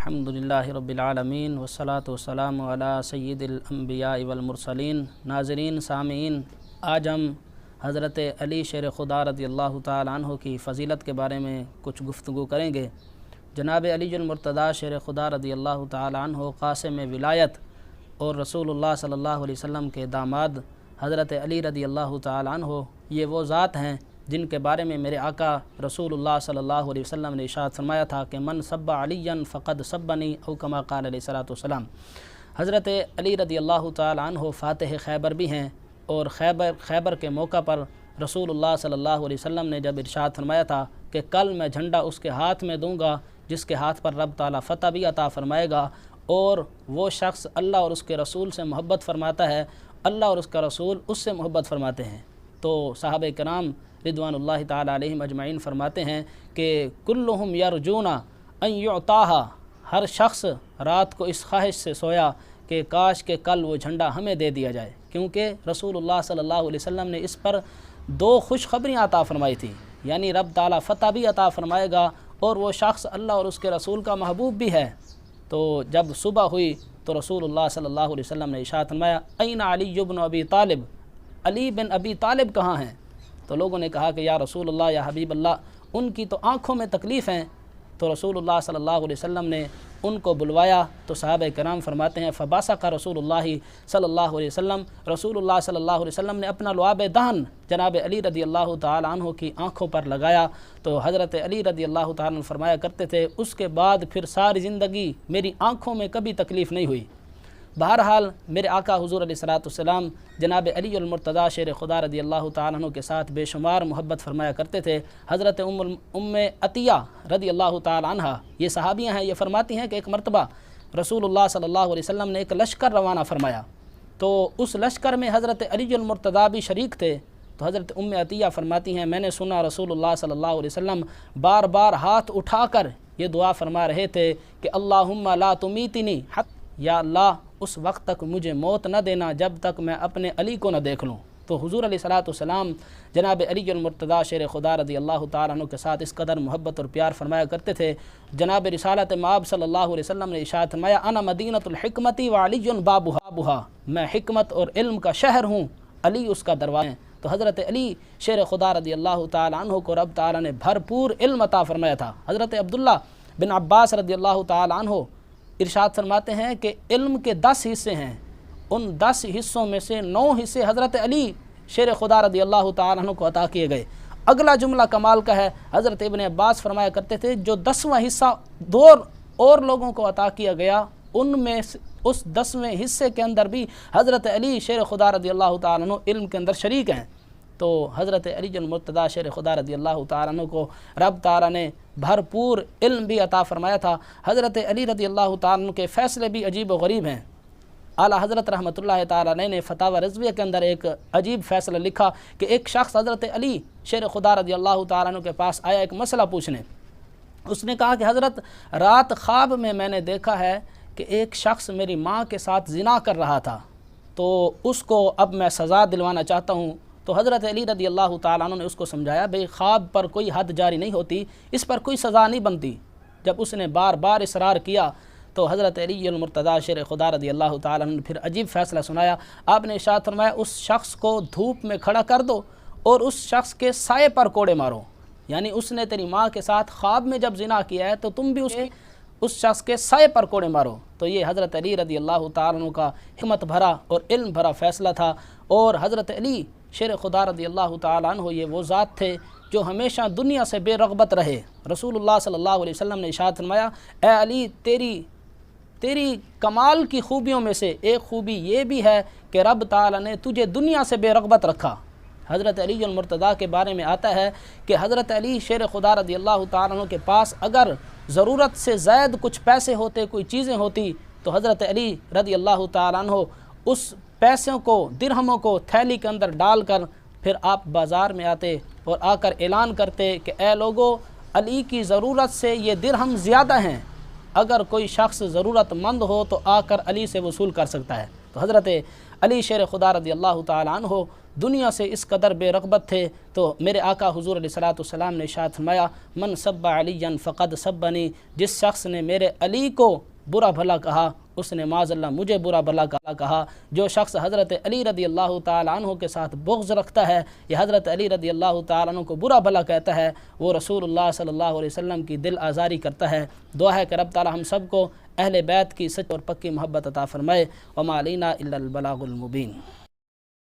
الحمدللہ رب العالمین والصلاة والسلام علی سید الانبیاء والمرسلین۔ ناظرین، سامعین، آج ہم حضرت علی شیر خدا رضی اللہ تعالیٰ عنہ کی فضیلت کے بارے میں کچھ گفتگو کریں گے۔ جناب علی المرتضیٰ شیر خدا رضی اللہ تعالیٰ عنہ قاسم ولایت اور رسول اللہ صلی اللہ علیہ وسلم کے داماد حضرت علی رضی اللہ تعالیٰ عنہ یہ وہ ذات ہیں جن کے بارے میں میرے آقا رسول اللہ صلی اللہ علیہ وسلم نے ارشاد فرمایا تھا کہ من سب علی فقد سبنی او کما قال علیہ الصلوۃ والسلام۔ حضرت علی رضی اللہ تعالیٰ عنہ فاتح خیبر بھی ہیں، اور خیبر کے موقع پر رسول اللہ صلی اللہ علیہ وسلم نے جب ارشاد فرمایا تھا کہ کل میں جھنڈا اس کے ہاتھ میں دوں گا جس کے ہاتھ پر رب تعالیٰ فتح بھی عطا فرمائے گا، اور وہ شخص اللہ اور اس کے رسول سے محبت فرماتا ہے، اللہ اور اس کا رسول اس سے محبت فرماتے ہیں۔ تو صحابہ کرام رضوان اللہ تعالیٰ علیہم اجمعین فرماتے ہیں کہ کلہم یرجون ان یعطاہا، ہر شخص رات کو اس خواہش سے سویا کہ کاش کہ کل وہ جھنڈا ہمیں دے دیا جائے، کیونکہ رسول اللہ صلی اللہ علیہ وسلم نے اس پر دو خوشخبریاں عطا فرمائی تھیں، یعنی رب تعالیٰ فتح بھی عطا فرمائے گا اور وہ شخص اللہ اور اس کے رسول کا محبوب بھی ہے۔ تو جب صبح ہوئی تو رسول اللہ صلی اللہ علیہ وسلم نے ارشاد فرمایا این علی بن ابی طالب، علی بن ابی طالب کہاں ہیں؟ تو لوگوں نے کہا کہ یا رسول اللہ، یا حبیب اللہ، ان کی تو آنکھوں میں تکلیف ہیں۔ تو رسول اللہ صلی اللہ علیہ وسلم نے ان کو بلوایا تو صحابہ کرام فرماتے ہیں فباسق رسول اللہ صلی اللہ علیہ وسلم، رسول اللہ صلی اللہ علیہ وسلم نے اپنا لعاب دہن جناب علی رضی اللہ تعالیٰ عنہ کی آنکھوں پر لگایا۔ تو حضرت علی رضی اللہ تعالیٰ عنہ فرمایا کرتے تھے اس کے بعد پھر ساری زندگی میری آنکھوں میں کبھی تکلیف نہیں ہوئی۔ بہرحال میرے آقا حضور علیہ الصلوۃ والسلام جناب علی المرتضیٰ شیر خدا رضی اللہ تعالیٰ عنہ کے ساتھ بے شمار محبت فرمایا کرتے تھے۔ حضرت ام عطیہ رضی اللہ تعالیٰ عنہ یہ صحابیاں ہیں، یہ فرماتی ہیں کہ ایک مرتبہ رسول اللہ صلی اللہ علیہ وسلم نے ایک لشکر روانہ فرمایا، تو اس لشکر میں حضرت علی المرتضیٰ بھی شریک تھے۔ تو حضرت ام عطیہ فرماتی ہیں میں نے سنا رسول اللہ صلی اللہ علیہ وسلم بار بار ہاتھ اٹھا کر یہ دعا فرما رہے تھے کہ اللہم لا تمیتنی، یا اللہ اس وقت تک مجھے موت نہ دینا جب تک میں اپنے علی کو نہ دیکھ لوں۔ تو حضور علیہ الصلوۃ والسلام جناب علی المرتضیٰ شیر خدا رضی اللہ تعالیٰ عنہ کے ساتھ اس قدر محبت اور پیار فرمایا کرتے تھے، جناب رسالت مآب صلی اللہ علیہ وسلم نے ارشاد فرمایا انا مدینۃ الحکمت وعلی بابھا، میں حکمت اور علم کا شہر ہوں، علی اس کا دروازہ ہے۔ تو حضرت علی شیر خدا رضی اللہ تعالیٰ عنہ کو رب تعالیٰ نے بھرپور علم عطا فرمایا تھا۔ حضرت عبداللہ بن عباس رضی اللہ تعالیٰ عنہ ارشاد فرماتے ہیں کہ علم کے 10 حصے ہیں، ان 10 حصوں میں سے 9 حصے حضرت علی شیر خدا رضی اللہ تعالیٰ عنہ کو عطا کیے گئے۔ اگلا جملہ کمال کا ہے، حضرت ابن عباس فرمایا کرتے تھے جو 10واں حصہ 2 اور لوگوں کو عطا کیا گیا، ان میں اس 10ویں حصے کے اندر بھی حضرت علی شیر خدا رضی اللہ تعالیٰ عنہ علم کے اندر شریک ہیں۔ تو حضرت علی المرتضیٰ شیر خدا رضی اللہ تعالیٰ عنہ کو رب تعالیٰ نے بھرپور علم بھی عطا فرمایا تھا۔ حضرت علی رضی اللہ تعالیٰ عنہ کے فیصلے بھی عجیب و غریب ہیں۔ اعلیٰ حضرت رحمۃ اللہ تعالیٰ علیہ نے فتاوی رضویہ کے اندر ایک عجیب فیصلہ لکھا کہ ایک شخص حضرت علی شیر خدا رضی اللہ تعالیٰ عنہ کے پاس آیا ایک مسئلہ پوچھنے۔ اس نے کہا کہ حضرت رات خواب میں نے دیکھا ہے کہ ایک شخص میری ماں کے ساتھ زنا کر رہا تھا، تو اس کو اب میں سزا دلوانا چاہتا ہوں۔ تو حضرت علی رضی اللہ تعالیٰ عنہ نے اس کو سمجھایا بھئی خواب پر کوئی حد جاری نہیں ہوتی، اس پر کوئی سزا نہیں بنتی۔ جب اس نے بار بار اصرار کیا تو حضرت علی المرتضیٰ شیر خدا رضی اللہ تعالیٰ عنہ نے پھر عجیب فیصلہ سنایا۔ آپ نے ارشاد فرمایا اس شخص کو دھوپ میں کھڑا کر دو اور اس شخص کے سائے پر کوڑے مارو، یعنی اس نے تیری ماں کے ساتھ خواب میں جب زنا کیا ہے تو تم بھی اس شخص کے سائے پر کوڑے مارو۔ تو یہ حضرت علی رضی اللہ تعالیٰ عنہ کا حکمت بھرا اور علم بھرا فیصلہ تھا۔ اور حضرت علی شیر خدا رضی اللہ تعالیٰ عنہ یہ وہ ذات تھے جو ہمیشہ دنیا سے بے رغبت رہے۔ رسول اللہ صلی اللہ علیہ وسلم نے ارشاد فرمایا اے علی تیری کمال کی خوبیوں میں سے ایک خوبی یہ بھی ہے کہ رب تعالیٰ نے تجھے دنیا سے بے رغبت رکھا۔ حضرت علی المرتضیٰ کے بارے میں آتا ہے کہ حضرت علی شیر خدا رضی اللہ تعالیٰ عنہ کے پاس اگر ضرورت سے زائد کچھ پیسے ہوتے، کوئی چیزیں ہوتی، تو حضرت علی رضی اللہ تعالیٰ عنہ اس پیسوں کو، درہموں کو تھیلی کے اندر ڈال کر پھر آپ بازار میں آتے اور آ کر اعلان کرتے کہ اے لوگو، علی کی ضرورت سے یہ درہم زیادہ ہیں، اگر کوئی شخص ضرورت مند ہو تو آ کر علی سے وصول کر سکتا ہے۔ تو حضرت علی شیر خدا رضی اللہ تعالیٰ عنہ دنیا سے اس قدر بے رغبت تھے، تو میرے آقا حضور علیہ الصلوۃ والسلام نے ارشاد فرمایا من سب علیٰ فقد سبنی، جس شخص نے میرے علی کو برا بھلا کہا اس نے معاذ اللہ مجھے برا بھلا کہا۔ جو شخص حضرت علی رضی اللہ تعالیٰ عنہ کے ساتھ بغض رکھتا ہے یا حضرت علی رضی اللہ تعالیٰ عنہ کو برا بھلا کہتا ہے، وہ رسول اللہ صلی اللہ علیہ وسلم کی دل آزاری کرتا ہے۔ دعا ہے کہ رب تعالیٰ ہم سب کو اہل بیت کی سچ اور پکی محبت عطا فرمائے۔ وما علینا الا البلاغ المبین۔